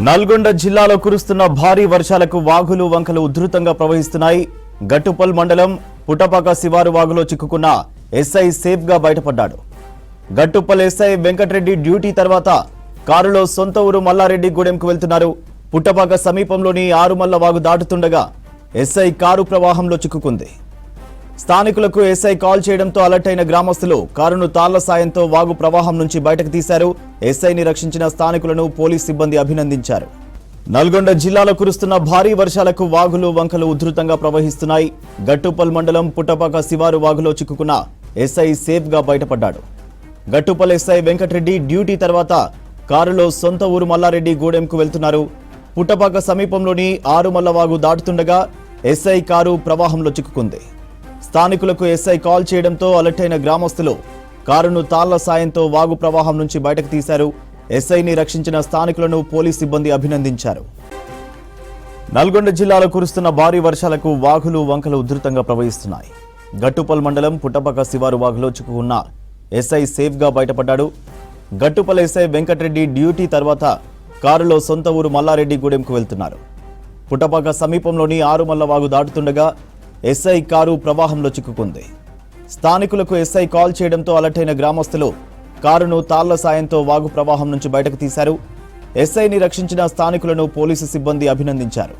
నల్గొండ జిల్లాలో కురుస్తున్న భారీ వర్షాలకు వాగులు వంకలు ఉధృతంగా ప్రవహిస్తున్నాయి. గట్టుపల్ మండలం పుటపాక శివారు వాగులో చిక్కుకున్న ఎస్ఐ సేఫ్ గా బయటపడ్డాడు. గట్టుపల్ ఎస్ఐ వెంకటరెడ్డి డ్యూటీ తర్వాత కారులో సొంత ఊరు మల్లారెడ్డి గూడెంకు వెళ్తున్నారు. పుట్టపాక సమీపంలోని ఆరుమల్ల వాగు దాటుతుండగా ఎస్ఐ కారు ప్రవాహంలో చిక్కుకుంది. స్థానికులకు ఎస్ఐ కాల్ చేయడంతో అలర్ట్ అయిన గ్రామస్తులు కారును తాళ్ల సాయంతో వాగు ప్రవాహం నుంచి బయటకు తీశారు. ఎస్ఐని రక్షించిన స్థానికులను పోలీస్ సిబ్బంది అభినందించారు. నల్గొండ జిల్లాలో కురుస్తున్న భారీ వర్షాలకు వాగులు వంకలు ఉధృతంగా ప్రవహిస్తున్నాయి. గట్టుపల్ మండలం పుట్టపాక శివారు వాగులో చిక్కుకున్న ఎస్ఐ సేఫ్ గా బయటపడ్డాడు. గట్టుపల్ ఎస్ఐ వెంకటరెడ్డి డ్యూటీ తర్వాత కారులో సొంత ఊరు మల్లారెడ్డి గూడెంకు వెళ్తున్నారు. పుట్టపాక సమీపంలోని ఆరుమల్ల వాగు దాటుతుండగా ఎస్ఐ కారు ప్రవాహంలో చిక్కుకుంది. స్థానికులకు ఎస్ఐ కాల్ చేయడంతో అలర్ట్ అయిన గ్రామస్తులు కారును తాళ్ల సాయంతో వాగు ప్రవాహం నుంచి బయటకు తీశారు. ఎస్ఐని రక్షించిన స్థానికులను పోలీస్ సిబ్బంది అభినందించారు. నల్గొండ జిల్లాలో కురుస్తున్న భారీ వర్షాలకు వాగులు వంకలు ఉధృతంగా ప్రవహిస్తున్నాయి. గట్టుపల్ మండలం పుట్టపాక శివారు వాగులో చిక్కుకున్న ఎస్ఐ సేఫ్ గా బయటపడ్డాడు. గట్టుపల్ ఎస్ఐ వెంకటరెడ్డి డ్యూటీ తర్వాత కారులో సొంత ఊరు మల్లారెడ్డి గూడెంకు వెళ్తున్నారు. పుట్టపాక సమీపంలోని ఆరుమల్ల వాగు దాటుతుండగా ఎస్ఐ కారు ప్రవాహంలో చిక్కుకుంది. స్థానికులకు ఎస్ఐ కాల్ చేయడంతో అలర్ట్ అయిన గ్రామస్తులు కారును తాళ్ల సాయంతో వాగు ప్రవాహం నుంచి బయటకు తీశారు. ఎస్ఐని రక్షించిన స్థానికులను పోలీసు సిబ్బంది అభినందించారు.